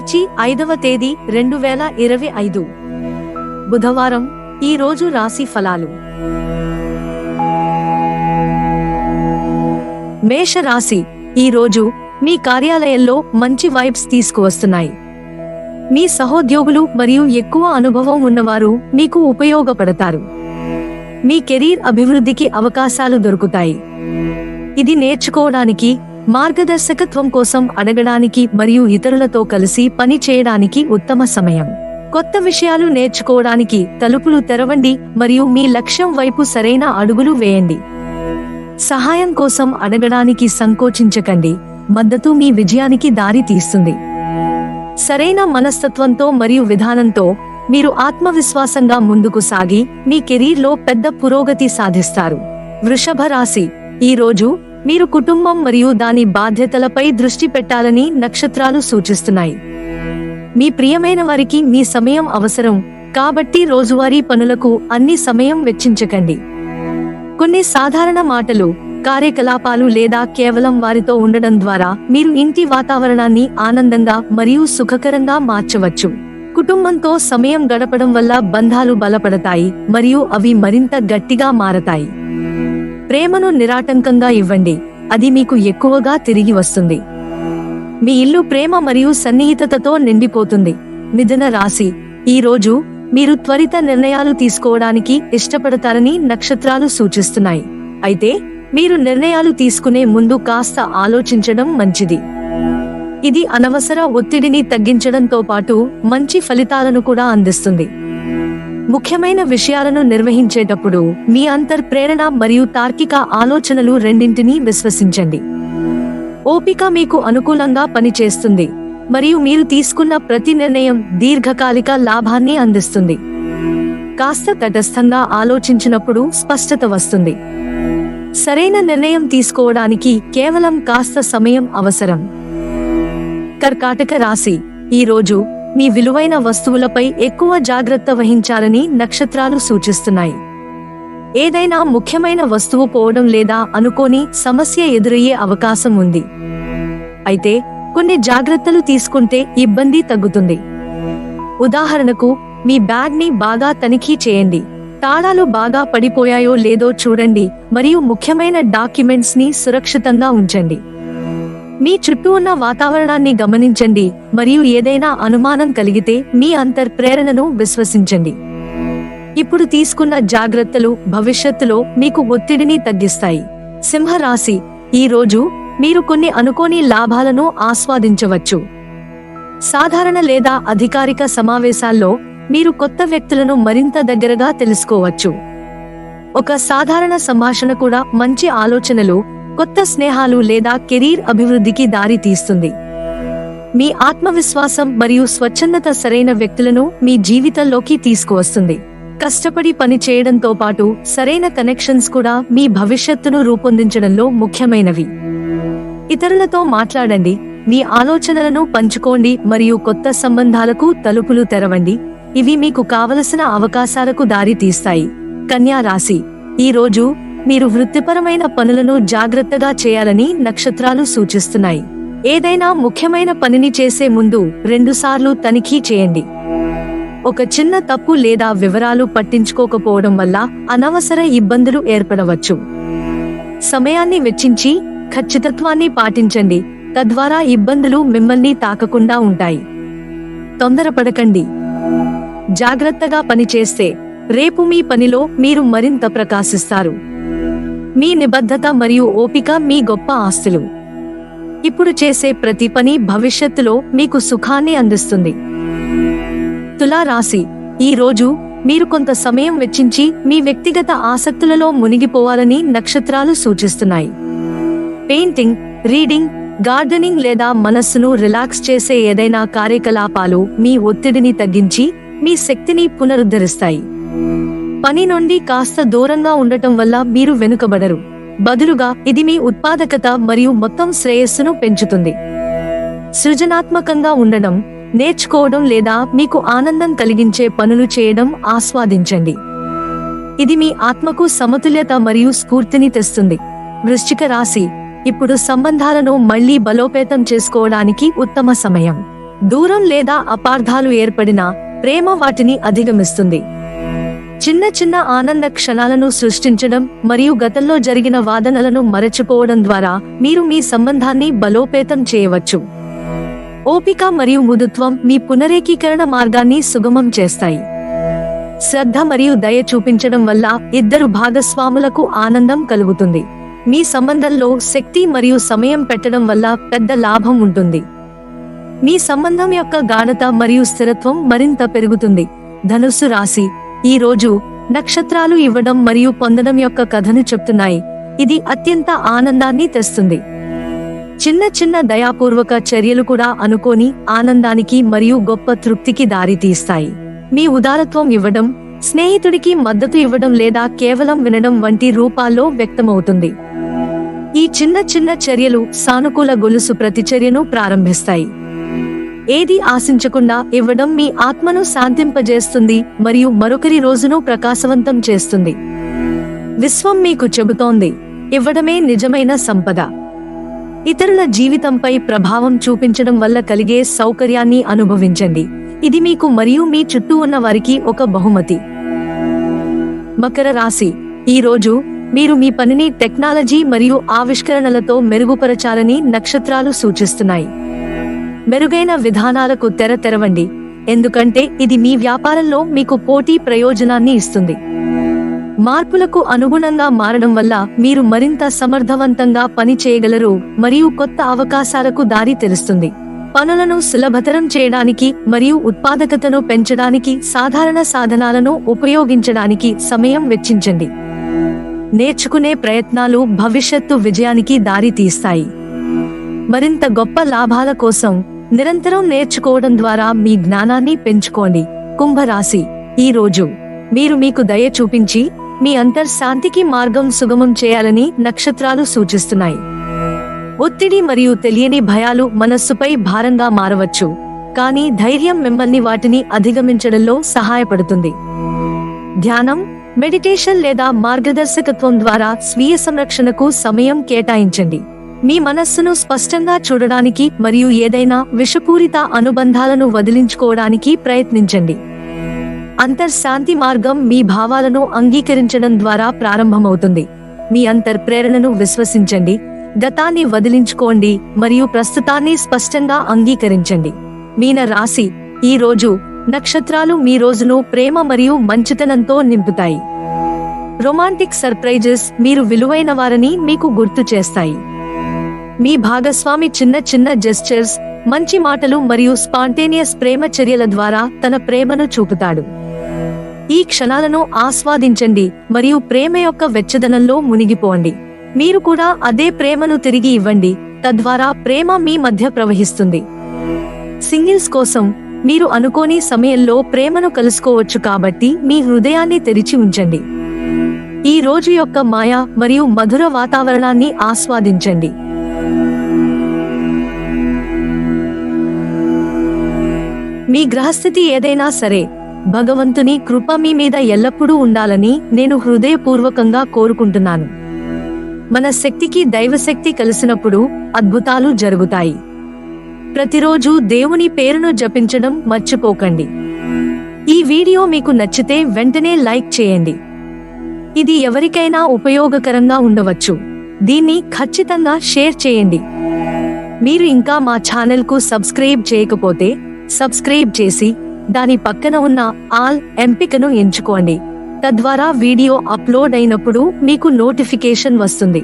మార్చి 5వ తేదీ 2025 బుధవారం. ఈ రోజు రాశి ఫలాలు. మేష రాశి. ఈ రోజు మీ కార్యాలయంలో మంచి వైబ్స్ తీసుకువస్తున్నాయి. మీ సహోద్యోగులు మరియు ఎక్కువ అనుభవం ఉన్నవారు మీకు ఉపయోగపడతారు. మీ కెరీర్ అభివృద్ధికి అవకాశాలు దొరుకుతాయి. ఇది నేర్చుకోవడానికి, మార్గదర్శకత్వం కోసం అడగడానికి మరియు ఇతరులతో కలిసి పని చేయడానికి ఉత్తమ సమయం. కొత్త విషయాలు నేర్చుకోవడానికి తలుపులు తెరవండి మరియు మీ లక్ష్యం వైపు సరైన అడుగులు వేయండి. సహాయం కోసం అడగడానికి సంకోచించకండి. మద్దతు మీ విజయానికి దారి తీస్తుంది. సరైన మనస్తత్వంతో మరియు విధానంతో మీరు ఆత్మవిశ్వాసంగా ముందుకు సాగి మీ కెరీర్లో పెద్ద పురోగతి సాధిస్తారు. వృషభ రాశి. ఈ రోజు మీరు కుటుంబం మరియు దాని బాధ్యతలపై దృష్టి పెట్టాలని నక్షత్రాలు సూచిస్తున్నాయి. మీ ప్రియమైన వారికి మీ సమయం అవసరం కాబట్టి రోజువారీ పనులకు అన్ని సమయం వెచ్చించకండి. కొన్ని సాధారణ మాటలు, కార్యకలాపాలు లేదా కేవలం వారితో ఉండడం ద్వారా మీరు ఇంటి వాతావరణాన్ని ఆనందంగా మరియు సుఖకరంగా మార్చవచ్చు. కుటుంబంతో సమయం గడపడం వల్ల బంధాలు బలపడతాయి మరియు అవి మరింత గట్టిగా మారతాయి. ప్రేమను నిరాటంకంగా ఇవ్వండి, అది మీకు ఎక్కువగా తిరిగి వస్తుంది. మీ ఇల్లు ప్రేమ మరియు సన్నిహితతతో నిండిపోతుంది. మిథున రాశి. ఈ రోజు మీరు త్వరిత నిర్ణయాలు తీసుకోవడానికి ఇష్టపడతారని నక్షత్రాలు సూచిస్తున్నాయి. అయితే మీరు నిర్ణయాలు తీసుకునే ముందు కాస్త ఆలోచించడం మంచిది. ఇది అనవసర ఒత్తిడిని తగ్గించడంతో పాటు మంచి ఫలితాలను కూడా అందిస్తుంది. ముఖ్యమైన విషయాలను నిర్వహించేటప్పుడు మీ అంతర్ప్రేరణ మరియు తార్కిక ఆలోచనలు రెండింటినీ విశ్వసించండి. ఓపిక మీకు అనుకూలంగా పనిచేస్తుంది మరియు మీరు తీసుకున్న ప్రతి నిర్ణయం దీర్ఘకాలిక లాభాన్ని అందిస్తుంది. కాస్త తటస్థంగా ఆలోచించినప్పుడు స్పష్టత వస్తుంది. సరైన నిర్ణయం తీసుకోవడానికి కేవలం కాస్త సమయం అవసరం. కర్కాటక రాశి. ఈ రోజు మీ విలువైన వస్తువులపై ఎక్కువ జాగ్రత్త వహించాలని నక్షత్రాలు సూచిస్తున్నాయి. ఏదైనా ముఖ్యమైన వస్తువు పోవడం లేదా అనుకోని సమస్య ఎదురయ్యే అవకాశం ఉంది. అయితే కొన్ని జాగ్రత్తలు తీసుకుంటే ఇబ్బంది తగ్గుతుంది. ఉదాహరణకు, మీ బ్యాగ్ని బాగా తనిఖీ చేయండి, తాళాలు బాగా పడిపోయాయో లేదో చూడండి మరియు ముఖ్యమైన డాక్యుమెంట్స్ ని సురక్షితంగా ఉంచండి. మీ చుట్టూ ఉన్న వాతావరణాన్ని గమనించండి మరియు ఏదైనా అనుమానం కలిగితే మీ అంతర్ప్రేరణను విశ్వసించండి. ఇప్పుడు తీసుకున్న జాగ్రత్తలు భవిష్యత్తులో మీకు ఒత్తిడిని తగ్గిస్తాయి. సింహరాశి. ఈ రోజు మీరు కొన్ని అనుకోని లాభాలను ఆస్వాదించవచ్చు. సాధారణ లేదా అధికారిక సమావేశాల్లో మీరు కొత్త వ్యక్తులను మరింత దగ్గరగా తెలుసుకోవచ్చు. ఒక సాధారణ సంభాషణ కూడా మంచి ఆలోచనలు, కొత్త స్నేహాలు లేదా కెరీర్ అభివృద్ధికి దారి తీస్తుంది. మీ ఆత్మవిశ్వాసం మరియు స్వచ్ఛందత సరైన వ్యక్తులను మీ జీవితంలోకి తీసుకువస్తుంది. కష్టపడి పని చేయడంతో పాటు సరైన కనెక్షన్స్ కూడా మీ భవిష్యత్తును రూపొందించడంలో ముఖ్యమైనవి. ఇతరులతో మాట్లాడండి, మీ ఆలోచనలను పంచుకోండి మరియు కొత్త సంబంధాలకు తలుపులు తెరవండి. ఇవి మీకు కావలసిన అవకాశాలకు దారి తీస్తాయి. కన్యా రాశి. ఈ రోజు మీరు వృత్తిపరమైన పనులను జాగ్రత్తగా చేయాలని నక్షత్రాలు సూచిస్తున్నాయి. ఏదైనా ముఖ్యమైన పనిని చేసే ముందు 2 సార్లు తనిఖీ చేయండి. ఒక చిన్న తప్పు లేదా వివరాలు పట్టించుకోకపోవడం వల్ల అనవసర ఇబ్బందులు ఏర్పడవచ్చు. సమయాన్ని వెచ్చించి ఖచ్చితత్వాన్ని పాటించండి, తద్వారా ఇబ్బందులు మిమ్మల్ని తాకకుండా ఉంటాయి. తొందరపడకండి. జాగ్రత్తగా పనిచేస్తే రేపు మీ పనిలో మీరు మరింత ప్రకాశిస్తారు. మీ నిబద్ధత మరియు ఓపిక మీ గొప్ప ఆస్తులు. ఇప్పుడు చేసే ప్రతి పని భవిష్యత్తులో మీకు సుఖాన్ని అందిస్తుంది. తులా రాశి. ఈ రోజు మీరు కొంత సమయం వెచ్చించి మీ వ్యక్తిగత ఆసక్తులలో మునిగిపోవాలని నక్షత్రాలు సూచిస్తున్నాయి. పెయింటింగ్, రీడింగ్, గార్డెనింగ్ లేదా మనస్సును రిలాక్స్ చేసే ఏదైనా కార్యకలాపాలు మీ ఒత్తిడిని తగ్గించి మీ శక్తిని పునరుద్ధరిస్తాయి. పని నుండి కాస్త దూరంగా ఉండటం వల్ల మీరు వెనుకబడరు. బదులుగా ఇది మీ ఉత్పాదకత మరియు మొత్తం శ్రేయస్సును పెంచుతుంది. సృజనాత్మకంగా ఉండడం, నేర్చుకోవడం లేదా మీకు ఆనందం కలిగించే పనులు చేయడం ఆస్వాదించండి. ఇది మీ ఆత్మకు సమతుల్యత మరియు స్ఫూర్తిని తెస్తుంది. వృశ్చిక రాశి. ఇప్పుడు సంబంధాలను మళ్లీ బలోపేతం చేసుకోవడానికి ఉత్తమ సమయం. దూరం లేదా అపార్థాలు ఏర్పడినా ప్రేమ వాటిని అధిగమిస్తుంది. చిన్న చిన్న ఆనంద క్షణాలను సృష్టించడం మరియు గతంలో జరిగిన వాదనలను మరచిపోవడం ద్వారా మీరు మీ సంబంధాన్ని బలోపేతం చేయవచ్చు. ఓపిక మరియు మృదుత్వం మీ పునరేకీకరణ మార్గాన్ని సుగమం చేస్తాయి. శ్రద్ధ మరియు దయ చూపించడం వల్ల ఇద్దరు భాగస్వాములకు ఆనందం కలుగుతుంది. మీ సంబంధంలో శక్తి మరియు సమయం పెట్టడం వల్ల పెద్ద లాభం ఉంటుంది. మీ సంబంధం యొక్క గాఢత మరియు స్థిరత్వం మరింత పెరుగుతుంది. ధనుస్సు రాశి ఈ రోజు నక్షత్రాలు ఇవ్వడం మరియు పొందడం యొక్క కథను చెప్తున్నాయి. ఇది అత్యంత ఆనందాన్ని తెస్తుంది. చిన్న చిన్న దయాపూర్వక చర్యలు కూడా అనుకోని ఆనందానికి మరియు గొప్ప తృప్తికి దారితీస్తాయి. మీ ఉదారత్వం ఇవ్వడం, స్నేహితుడికి మద్దతు ఇవ్వడం లేదా కేవలం వినడం వంటి రూపాల్లో వ్యక్తమవుతుంది. ఈ చిన్న చిన్న చర్యలు సానుకూల గొలుసు ప్రతిచర్యను ప్రారంభిస్తాయి. ఏది ఆశించకుండా ఇవ్వడం మీ ఆత్మను శాంతింపజేస్తుంది మరియు మరొకరి రోజును ప్రకాశవంతం చేస్తుంది. విశ్వం మీకు చెబుతోంది, ఇవ్వడమే నిజమైన సంపద. ఇతరుల జీవితంపై ప్రభావం చూపించడం వల్ల కలిగే సౌకర్యాన్ని అనుభవించండి. ఇది మీకు మరియు మీ చుట్టూ ఉన్న వారికి ఒక బహుమతి. మకర రాశి ఈ రోజు మీరు మీ పనిని టెక్నాలజీ మరియు ఆవిష్కరణలతో మెరుగుపరచాలని నక్షత్రాలు సూచిస్తున్నాయి. మెరుగైన విధానాలకు తెరవండి, ఎందుకంటే ఇది మీ వ్యాపారంలో మీకు పోటీ ప్రయోజనాన్ని ఇస్తుంది. మార్పులకు అనుగుణంగా మారడం వల్ల మీరు మరింత సమర్థవంతంగా పని చేయగలరు మరియు కొత్త అవకాశాలకు దారి తెరుస్తుంది. పనులను సులభతరం చేయడానికి మరియు ఉత్పాదకతను పెంచడానికి సాధారణ సాధనాలను ఉపయోగించడానికి సమయం వెచ్చించండి. నేర్చుకునే ప్రయత్నాలు భవిష్యత్తు విజయానికి దారి తీస్తాయి. మరింత గొప్ప లాభాల కోసం నిరంతరం నేర్చుకోవడం ద్వారా మీ జ్ఞానాన్ని పెంచుకోండి. కుంభరాశి ఈ రోజు మీరు మీకు దయ చూపించి మీ అంతర్శాంతికి మార్గం సుగమం చేయాలని నక్షత్రాలు సూచిస్తున్నాయి. ఒత్తిడి మరియు తెలియని భయాలు మనస్సుపై భారంగా మారవచ్చు, కానీ ధైర్యం మిమ్మల్ని వాటిని అధిగమించడంలో సహాయపడుతుంది. ధ్యానం, మెడిటేషన్ లేదా మార్గదర్శకత్వం ద్వారా స్వీయ సంరక్షణకు సమయం కేటాయించండి. మీ మనస్సును స్పష్టంగా చూడడానికి మరియు ఏదైనా విషపూరిత అనుబంధాలను వదిలించుకోవడానికి ప్రయత్నించండి. అంతర్శాంతి మార్గం మీ భావాలను అంగీకరించడం ద్వారా ప్రారంభమవుతుంది. మీ ప్రేరణను విశ్వసించండి, గతాన్ని వదిలించుకోండి మరియు ప్రస్తుతాన్ని స్పష్టంగా అంగీకరించండి. మీన రాశి ఈ రోజు నక్షత్రాలు మీ రోజును ప్రేమ మరియు మంచితనంతో నింపుతాయి. రొమాంటిక్ సర్ప్రైజెస్ మీరు విలువైన వారని మీకు గుర్తు చేస్తాయి. మీ భాగస్వామి చిన్న చిన్న జెస్చర్స్, మంచి మాటలు మరియు స్పాంటేనియస్ ప్రేమ చర్యల ద్వారా తన ప్రేమను చూపుతాడు. ఈ క్షణాలను ఆస్వాదించండి మరియు ప్రేమ యొక్క వెచ్చదనంలో మునిగిపోండి. మీరు కూడా అదే ప్రేమను తిరిగి ఇవ్వండి, తద్వారా ప్రేమ మీ మధ్య ప్రవహిస్తుంది. సింగిల్స్ కోసం మీరు అనుకోని సమయంలో ప్రేమను కలుసుకోవచ్చు, కాబట్టి మీ హృదయాన్ని తెరిచి ఉంచండి. ఈ రోజు యొక్క మాయ మరియు మధుర వాతావరణాన్ని ఆస్వాదించండి. మీ గ్రహస్థితి ఏదైనా సరే, భగవంతుని కృప మీ మీద ఎల్లప్పుడూ ఉండాలని నేను హృదయపూర్వకంగా కోరుకుంటున్నాను. మన శక్తికి దైవశక్తి కలిసినప్పుడు అద్భుతాలు జరుగుతాయి. ప్రతిరోజు దేవుని పేరును జపించడం మర్చిపోకండి. ఈ వీడియో మీకు నచ్చితే వెంటనే లైక్ చేయండి. ఇది ఎవరికైనా ఉపయోగకరంగా ఉండవచ్చు. దీన్ని ఖచ్చితంగా షేర్ చేయండి. మీరు ఇంకా మా ఛానల్కు సబ్స్క్రైబ్ చేయకపోతే సబ్స్క్రైబ్ చేసి దాని పక్కన ఉన్న ఆల్ ఎంపికను ఎంచుకోండి. తద్వారా వీడియో అప్లోడ్ అయినప్పుడు మీకు నోటిఫికేషన్ వస్తుంది.